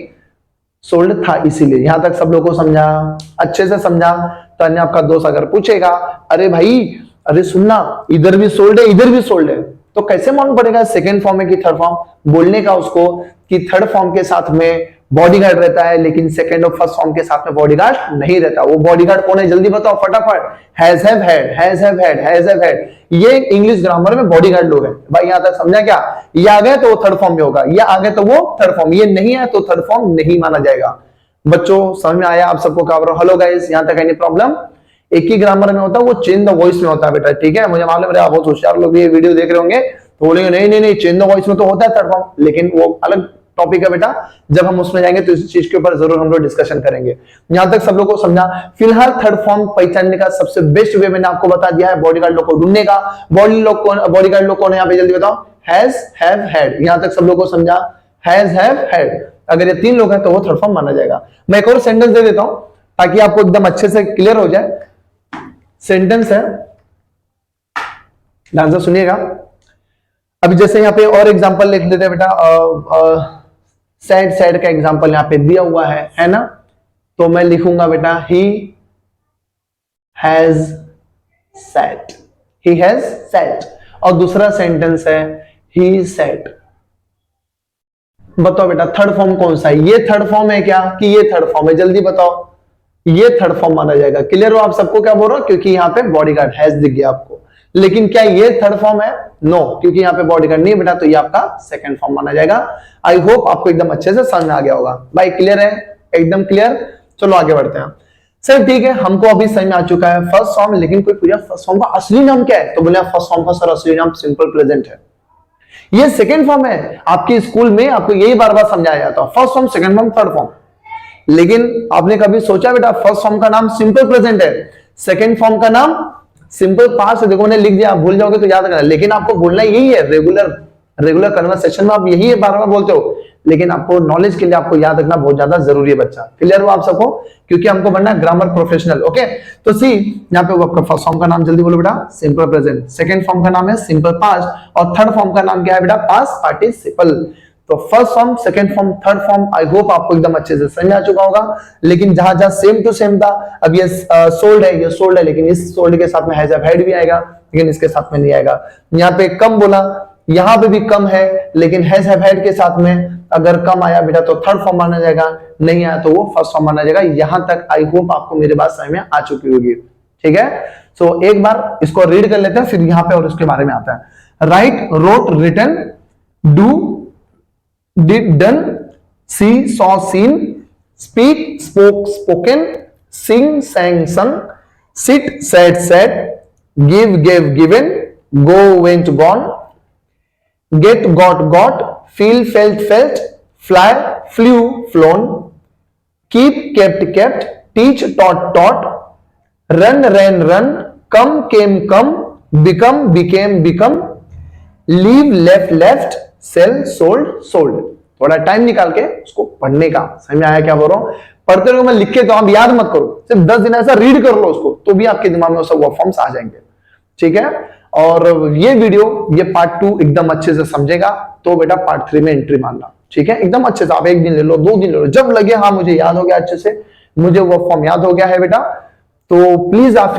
सोल्ड था इसीलिए। यहां तक सब लोगों को समझा, अच्छे से समझा। तो अन्य आपका दोस्त अगर पूछेगा अरे भाई अरे सुनना, इधर भी सोल्ड है इधर भी सोल्ड है, तो कैसे मालूम पड़ेगा सेकंड फॉर्म है कि थर्ड फॉर्म? बोलने का उसको कि थर्ड फॉर्म के साथ में बॉडीगार्ड रहता है, लेकिन सेकंड और फर्स्ट फॉर्म के साथ में बॉडीगार्ड नहीं रहता। वो बॉडीगार्ड कौन है जल्दी बताओ फटाफट। Has have had, has have had, has have had. ये इंग्लिश ग्रामर में बॉडीगार्ड लोग हैं भाई। यहां तक समझा क्या? ये आ गया तो वो थर्ड फॉर्म में होगा, ये आ गया तो वो थर्ड फॉर्म, ये नहीं है तो थर्ड फॉर्म नहीं माना जाएगा। बच्चों समझ में आया आप सबको? क्या हेलो गाइस, यहां तक एनी प्रॉब्लम? एक ही ग्रामर में होता है, वो चेंज द वॉइस में होता है बेटा, ठीक है। मुझे मालूम है आप बहुत होशियार लोग ये वीडियो देख रहे होंगे तो बोलेंगे नहीं नहीं नहीं चेंज द वॉइस में तो होता है थर्ड फॉर्म, लेकिन वो अलग टॉपिक है बेटा। जब हम उसमें जाएंगे तो इस चीज के ऊपर जरूर हम लोग डिस्कशन करेंगे। यहां तक सब लोग को समझा? फिलहाल थर्ड फॉर्म पहचानने का सबसे बेस्ट वे मैंने आपको बता दिया है, बॉडीगार्ड लोग को ढूंढने का। बॉडीगार्ड लोग कौन है यहाँ पे जल्दी बताओ। Has have had. यहां तक सब लोग को समझा? Has have had. अगर ये 3 लोग हैं तो वो थर्ड फॉर्म माना जाएगा। मैं एक और सेंटेंस दे देता हूं ताकि आपको एकदम अच्छे से क्लियर हो जाए। सेंटेंस है, ध्यान से सुनिएगा। अभी जैसे यहाँ पे और एग्जांपल लिख देते हैं बेटा, सैड सैड का एग्जांपल यहाँ पे दिया हुआ है ना। तो मैं लिखूंगा बेटा he has sad, he has sad. और दूसरा सेंटेंस है ही सैड। बताओ बेटा थर्ड फॉर्म कौन सा है? ये थर्ड फॉर्म है क्या कि ये थर्ड फॉर्म है? जल्दी बताओ। ये थर्ड फॉर्म माना जाएगा। क्लियर हो आप सबको क्या बोल रहा हूं? क्योंकि यहाँ पे बॉडीगार्ड हैज दिख गया आपको। लेकिन क्या ये थर्ड फॉर्म है? नो, क्योंकि यहाँ पे बॉडीगार्ड नहीं बेटा, तो ये आपका सेकंड फॉर्म माना जाएगा। आई होप आपको एकदम अच्छे से समझ में आ गया होगा। भाई क्लियर है? एकदम क्लियर। चलो आगे बढ़ते हैं। सर ठीक है, हमको अभी समझ में आ चुका है फर्स्ट फॉर्म, लेकिन कोई पूछा फर्स्ट फॉर्म का असली नाम क्या है? तो बोले फर्स्ट फॉर्म का सर असली नाम सिंपल प्रेजेंट है। ये सेकंड फॉर्म है। आपके स्कूल में आपको यही बार बार समझाया जाता है, first form, second form, third form. लेकिन आपने कभी सोचा बेटा फर्स्ट फॉर्म का नाम सिंपल प्रेजेंट है, सेकंड फॉर्म का नाम सिंपल पास्ट है? देखो मैंने लिख दिया, आप भूल जाओगे तो याद रखना, लेकिन आपको बोलना यही है। रेगुलर कन्वर्सेशन में आप यही बार बार बोलते हो, लेकिन आपको नॉलेज के लिए आपको याद रखना बहुत ज्यादा जरूरी है बच्चा। क्लियर हो आप सबको? क्योंकि हमको बनना ग्रामर प्रोफेशनल। ओके, तो सी यहाँ पे आपका फर्स्ट फॉर्म का नाम जल्दी बोलो बेटा, सिंपल प्रेजेंट। सेकंड फॉर्म का नाम है सिंपल पास्ट, और थर्ड फॉर्म का नाम क्या है बेटा? Past participle. तो first form, second form, third form, I hope आपको एकदम अच्छे से समझ आ चुका होगा। लेकिन जहां जहां सेम टू सेम था, अब ये सोल्ड है, ये सोल्ड है, लेकिन इस सोल्ड के साथ में हैज हैव हैड भी आएगा, लेकिन इसके साथ में नहीं आएगा। यहाँ पे कम बोला, यहाँ पे भी कम है, लेकिन हैज हैव हैड के साथ में अगर कम आया बेटा तो थर्ड फॉर्म माना जाएगा, नहीं आया तो वो फर्स्ट फॉर्म माना जाएगा। यहां तक आई होप आपको मेरी बात समझ में आ चुकी होगी। ठीक है, सो एक बार इसको रीड कर लेते हैं, फिर यहाँ पे और उसके बारे में आता है। Write, wrote, written, do, did, done, see, saw, seen, speak, spoke, spoken, sing, sang, sung, sit, said, said, give, gave, given, go, went, gone, get, got, feel, felt, fly, flew, flown, keep, kept, teach, taught, run, ran, come, came, become, became, leave, left, sell, sold. थोड़ा time निकाल के उसको पढ़ने का। समझ में आया क्या बोल रहा हूं? पढ़ते रहो, मैं लिख के तो आप याद मत करो, सिर्फ 10 दिन ऐसा रीड कर लो उसको, तो भी आपके दिमाग में सब वर्ब फॉर्म्स आ जाएंगे। ठीक है, और ये वीडियो, ये पार्ट 2 एकदम अच्छे से समझेगा तो बेटा पार्ट 3 में एंट्री मारना। ठीक है, एकदम अच्छे से आप 1 दिन ले लो, 2 दिन ले लो, जब लगे हाँ मुझे याद हो गया अच्छे से, मुझे वर्ब फॉर्म याद हो गया है बेटा, तो प्लीज आप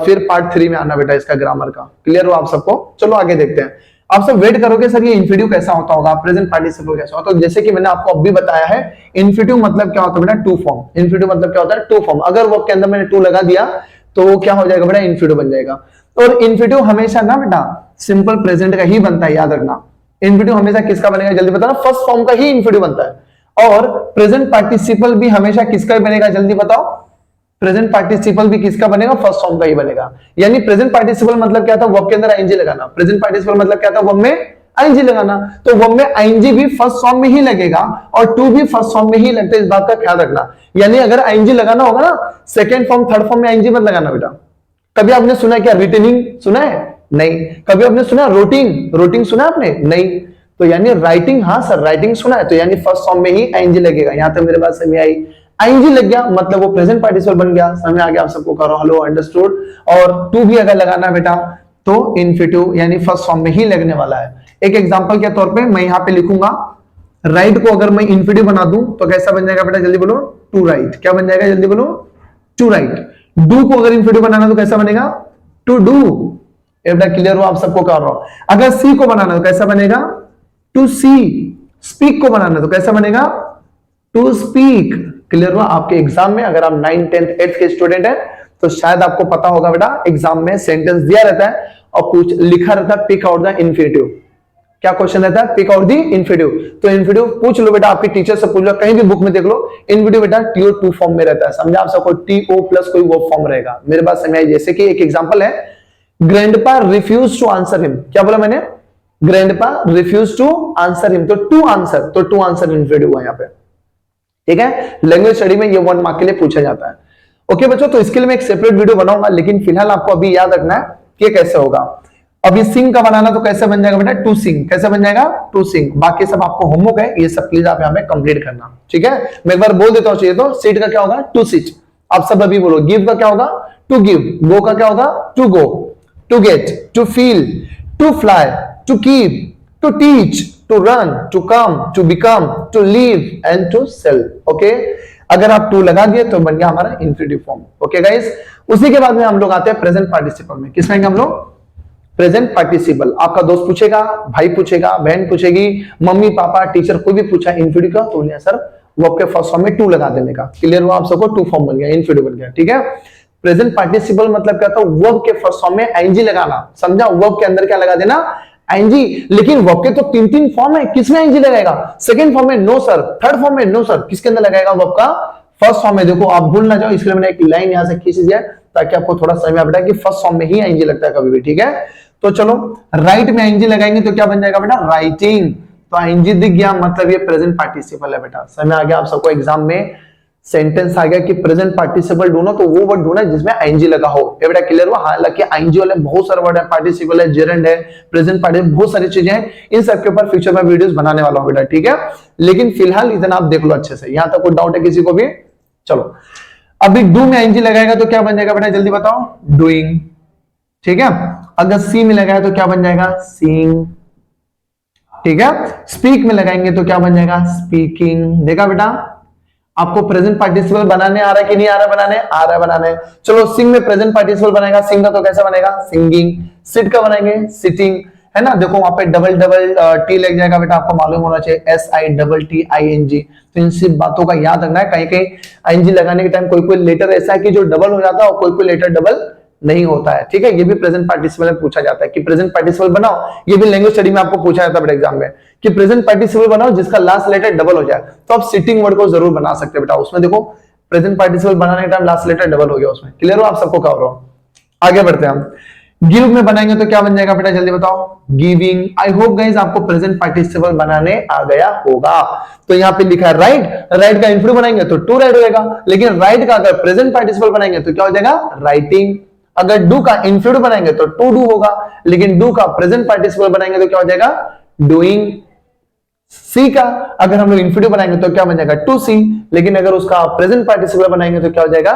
फिर पार्ट 3 में आना बेटा इसका ग्रामर का। क्लियर हो आप सबको? चलो आगे देखते हैं। आप सब वेट करोगे सर ये इन्फिनिटिव कैसा होता होगा, प्रेजेंट पार्टिसिपल कैसा होता है? तो जैसे कि मैंने आपको अभी बताया है, इन्फिनिटिव मतलब क्या होता है बेटा? To form. इन्फिनिटिव मतलब क्या होता है? To form. अगर वर्ब के अंदर मैंने टू लगा दिया तो वो क्या हो जाएगा बेटा? इन्फिनिटिव बन जाएगा। और इन्फिनिटिव हमेशा ना बेटा सिंपल प्रेजेंट का ही बनता है, याद रखना। इन्फिनिटिव हमेशा किसका बनेगा जल्दी बताना? फर्स्ट फॉर्म का ही इन्फिनिटिव बनता है। और प्रेजेंट पार्टिसिपल भी हमेशा किसका बनेगा जल्दी बताओ? प्रेजेंट पार्टिसिपल भी किसका बनेगा? फर्स्ट फॉर्म का ही बनेगा। यानी प्रेजेंट पार्टिसिपल मतलब क्या था? वर्ब के अंदर आईएनजी लगाना। प्रेजेंट पार्टिसिपल मतलब क्या था? वर्ब में आईएनजी लगाना। तो वर्ब में आईएनजी भी फर्स्ट फॉर्म में ही लगेगा और टू भी फर्स्ट फॉर्म में ही लगता है, इस बात का ख्याल रखना। यानी अगर आईएनजी लगाना होगा ना, सेकंड फॉर्म थर्ड फॉर्म में आईएनजी मत लगाना बेटा। कभी आपने सुना क्या रिटनिंग सुना है? नहीं। कभी आपने सुना रोटिंग सुना आपने? नहीं। तो यानी राइटिंग, हाँ सर राइटिंग सुना है, तो यानी फर्स्ट फॉर्म में ही आईएनजी लगेगा। यहां तक मेरे बात समझ में आई? आईएनजी लग गया मतलब वो प्रेजेंट पार्टिसिपल बन गया। समझ में आ गया आप सबको? करो हेलो, अंडरस्टूड। और टू भी अगर लगाना बेटा तो इन्फिनिटिव यानी फर्स्ट फॉर्म में ही लगने वाला है। एक एग्जांपल के तौर पे मैं यहाँ पे लिखूंगा, राइट को अगर मैं इन्फिनिटिव बना दूं तो कैसा बन जाएगा बेटा? जल्दी बोलो, टू राइट। क्या बन जाएगा जल्दी बोलो? To right. डू को अगर इन्फिनिटिव बनाना तो कैसा बनेगा? To do. बेटा क्लियर हो आप सबको? कर रहा हूं। अगर सी को बनाना तो कैसा बनेगा? To C. स्पीक को बनाना तो कैसा बनेगा? To speak. क्लियर हुआ? आपके एग्जाम में अगर आप 9th 10th 8th के स्टूडेंट हैं तो शायद आपको पता होगा बेटा, एग्जाम में सेंटेंस दिया रहता है और कुछ लिखा रहता है, पिक आउट द इन्फिनिटिव। क्या क्वेश्चन रहता है? Pick out the infinitive. तो इन्फिनिटिव पूछ लो बेटा, आपके टीचर से पूछ लो, कहीं भी बुक में देख लो, इन्फिनिटिव बेटा टीओ टू फॉर्म में रहता है। समझा आप सबको? टीओ प्लस कोई वर्ब फॉर्म रहेगा। मेरे बात समझ आई? जैसे कि एक एग्जांपल है, grandpa refuse to answer him. क्या बोला मैंने? Grandpa refuse to answer him, तो टू आंसर, तो टू आंसर इन्फिनिटिव हुआ यहाँ पे। ठीक है, लैंग्वेज स्टडी में ये 1 मार्क के लिए पूछा जाता है। ओके बच्चों, तो इसके लिए मैं एक सेपरेट वीडियो बनाऊंगा, लेकिन फिलहाल आपको अभी याद रखना है कि कैसे होगा। अभी सिंग का बनाना तो कैसे बन जाएगा बेटा? To sing. कैसे बन जाएगा? To sing. बाकी सब आपको होमवर्क है, ये सब प्लीज आप यहाँ पे कंप्लीट करना। ठीक है, मैं एक बार बोल देता हूँ चाहिए तो। सीट का क्या होगा? To sit. आप सब अभी बोलो। गिव का क्या होगा? To give. गो का क्या होगा? To go. To get, to feel, to fly, to keep, to teach, to run, to come, to become, to live and to sell. Okay, अगर आप टू लगा दिए तो बन गया हमारा इन्फिनिटिव फॉर्म। ओके गाइस, उसी के बाद में हम लोग आते हैं प्रेजेंट पार्टिसिपल में। किस में हम लोग? प्रेजेंट पार्टिसिपल आपका दोस्त पूछेगा, भाई पूछेगा, बहन पूछेगी, मम्मी पापा टीचर कोई भी पूछा इन्फिनिटिव का, तो बोलिए सर वर्ब के फर्स्ट फॉर्म में टू लगा देने का। क्लियर हुआ आप सबको? टू फॉर्म बन गया, इन्फिनिटिव बन गया। ठीक है, प्रेजेंट पार्टिसिपल मतलब क्या था? वर्ब के फर्स्ट फॉर्म में आईएनजी लगाना, समझा? वर्ब के अंदर क्या लगा देना? आईएनजी। लेकिन वर्ब के तो तीन तीन फॉर्म है, किसमें आईएनजी लगाएगा? सेकंड फॉर्म में नो सर, थर्ड फॉर्म में नो सर, किसके अंदर लगाएगा? वर्ब का फर्स्ट फॉर्म में। देखो आप भूल ना जाओ, इसलिए मैंने एक लाइन यहां से खींच दिया ताकि आपको थोड़ा समझ में आ बेटा कि फर्स्ट फॉर्म में ही आईएनजी लगता है कभी भी। ठीक है, तो चलो राइट में आईएनजी लगाएंगे तो क्या बन जाएगा बेटा? राइटिंग। तो आईएनजी दिख गया, मतलब ये प्रेजेंट पार्टिसिपल है बेटा। समझ आ गया आप सबको? एग्जाम में सेंटेंस आ गया कि प्रेजेंट पार्टिसिपल ढूंढो तो वो वर्ड ढूंढना जिसमें आईएनजी लगा हो। ये बेटा क्लियर हुआ? हालांकि आईएनजी वाले बहुत सारे वर्ड है, पार्टिसिपल है, जेरेंड है, प्रेजेंट पार्टिसिपल, बहुत सारी चीजें हैं। इन सब के ऊपर फ्यूचर में वीडियोस बनाने वाला हूं बेटा। ठीक है, लेकिन फिलहाल इतना आप देख लो अच्छे से। यहां तक कोई डाउट है किसी को भी? चलो अभी डू में आईएनजी लगाएगा तो क्या बन जाएगा बेटा? जल्दी बताओ। डूइंग। ठीक है, अगर सी में लगाया तो क्या बन जाएगा? सीइंग। ठीक है, स्पीक में लगाएंगे तो क्या बन जाएगा? स्पीकिंग। देखा बेटा, आपको प्रेजेंट पार्टिसिपल बनाने आ रहा है कि नहीं आ रहा है बनाने? आ रहा है बनाने। चलो सिंग में प्रेजेंट पार्टिसिपल बनेगा, सिंग का तो कैसे बनेगा? सिंगिंग। सिट का बनाएंगे? सिटिंग, है ना? देखो वहां पे डबल डबल टी लग जाएगा बेटा, आपको मालूम होना चाहिए, SITTING। तो इन सब बातों का याद रखना है। कहीं कहीं आईएनजी लगाने के टाइम कोई कोई लेटर ऐसा है कि जो डबल हो जाता है और कोई कोई लेटर डबल नहीं होता है। ठीक है, ये भी प्रेजेंट पार्टिसिपल में पूछा जाता है कि प्रेजेंट पार्टिसिपल बनाओ। ये भी लैंग्वेज स्टडी में आपको पूछा जाता है एग्जाम में कि प्रेजेंट पार्टिसिपल बनाओ जिसका लास्ट लेटर डबल हो जाए। तो आप सिटिंग वर्ड को जरूर बना सकते हैं बेटा। उसमें देखो प्रेजेंट पार्टिसिपल बनाने के टाइम लास्ट लेटर डबल हो गया उसमें। क्लियर हो आप सबको? कह रहा हूं, आगे बढ़ते हैं हम। गिव में बनाएंगे तो क्या बन जाएगा बेटा? जल्दी बताओ। गिविंग। आई होप गाइस आपको प्रेजेंट पार्टिसिपल बनाने आ गया होगा। तो यहाँ पे लिखा है राइट, राइट का इन्फिनिटिव बनाएंगे तो टू राइट होगा, लेकिन राइट का अगर प्रेजेंट पार्टिसिपल बनाएंगे तो क्या हो जाएगा? राइटिंग। अगर डू का इन्फिनिटिव बनाएंगे तो टू डू होगा, लेकिन डू का प्रेजेंट पार्टिसिपल बनाएंगे तो क्या हो जाएगा? डूइंग। सी का अगर हम लोग इन्फिनिटिव बनाएंगे तो क्या बन जाएगा? टू सी, लेकिन अगर उसका प्रेजेंट पार्टिसिपल बनाएंगे तो क्या हो जाएगा?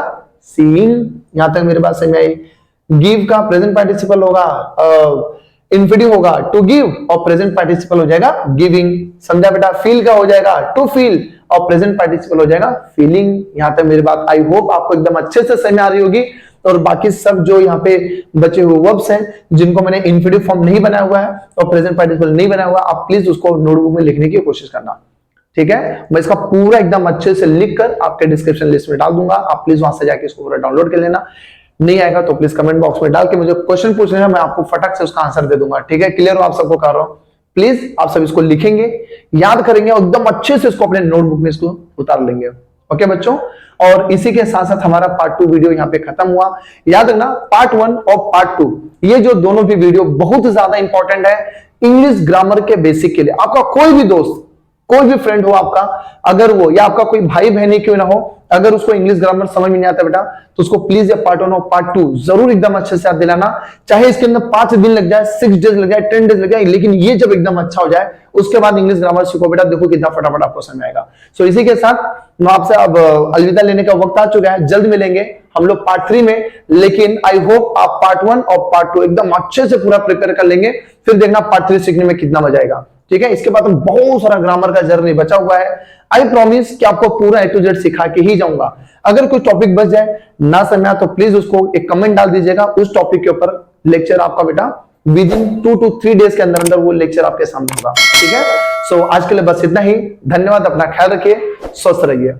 सीइंग। यहां तक मेरे बात समझ में आई? गिव का प्रेजेंट पार्टिसिपल होगा, इन्फिनिटिव होगा टू गिव, और प्रेजेंट पार्टिसिपल हो जाएगा गिविंग। समझा बेटा? फील का हो जाएगा टू फील, और प्रेजेंट पार्टिसिपल हो जाएगा फीलिंग। यहां तक मेरी बात आई होप आपको एकदम अच्छे से समझ में आ रही होगी। और बाकी सब जो यहाँ पे बचे हुए वर्ब्स हैं जिनको मैंने इन्फिनिटिव फॉर्म नहीं बनाया हुआ है और प्रेजेंट पार्टिसिपल नहीं बनाया हुआ, आप प्लीज उसको नोटबुक में लिखने की कोशिश करना। ठीक है, मैं इसका पूरा एकदम अच्छे से लिखकर आपके डिस्क्रिप्शन लिस्ट में डाल दूंगा, आप प्लीज वहां से जाके इसको पूरा डाउनलोड कर लेना। नहीं आएगा तो प्लीज कमेंट बॉक्स में डाल के मुझे क्वेश्चन पूछ लेना, मैं आपको फटाक से उसका आंसर दे दूंगा। ठीक है, क्लियर हो आप सबको? कर रहा हूं, प्लीज आप सब इसको लिखेंगे, याद करेंगे और एकदम अच्छे से इसको अपने नोटबुक में इसको उतार लेंगे। ओके बच्चों, और इसी के साथ साथ हमारा पार्ट 2 वीडियो यहाँ पे खत्म हुआ। याद रखना पार्ट 1 और पार्ट 2 ये जो दोनों भी वीडियो बहुत ज्यादा इंपॉर्टेंट है इंग्लिश ग्रामर के बेसिक के लिए। आपका कोई भी दोस्त, कोई भी फ्रेंड हो आपका, अगर वो या आपका कोई भाई बहन ही क्यों ना हो, अगर उसको इंग्लिश ग्रामर समझ में नहीं आता बेटा, तो उसको प्लीज ये पार्ट 1 और पार्ट 2 जरूर एकदम अच्छे से आप दिलाना। चाहे इसके अंदर 5 दिन लग जाए, 6 डेज लग जाए, 10 डेज लग जाए, लेकिन ये जब एकदम अच्छा हो जाए उसके बाद इंग्लिश ग्रामर सीखो बेटा, देखो कितना फटाफट आपको समझ में आएगा। सो इसी के साथ मैं आपसे अब अलविदा लेने का वक्त आ चुका है। जल्द मिलेंगे हम लोग पार्ट 3 में, लेकिन आई होप आप पार्ट 1 और पार्ट 2 एकदम अच्छे से पूरा प्रिपेयर कर लेंगे, फिर देखना पार्ट 3 सीखने में कितना मजा आएगा। ठीक है, इसके बाद तो बहुत सारा ग्रामर का जर्नी बचा हुआ है। आई प्रॉमिस कि आपको पूरा A to Z सिखा के ही जाऊंगा। अगर कोई टॉपिक बच जाए ना समझा तो प्लीज उसको एक कमेंट डाल दीजिएगा, उस टॉपिक के ऊपर लेक्चर आपका बेटा विद इन 2 to 3 डेज के अंदर अंदर वो लेक्चर आपके सामने होगा। ठीक है, सो आज के लिए बस इतना ही। धन्यवाद, अपना ख्याल रखिए, स्वस्थ रहिए।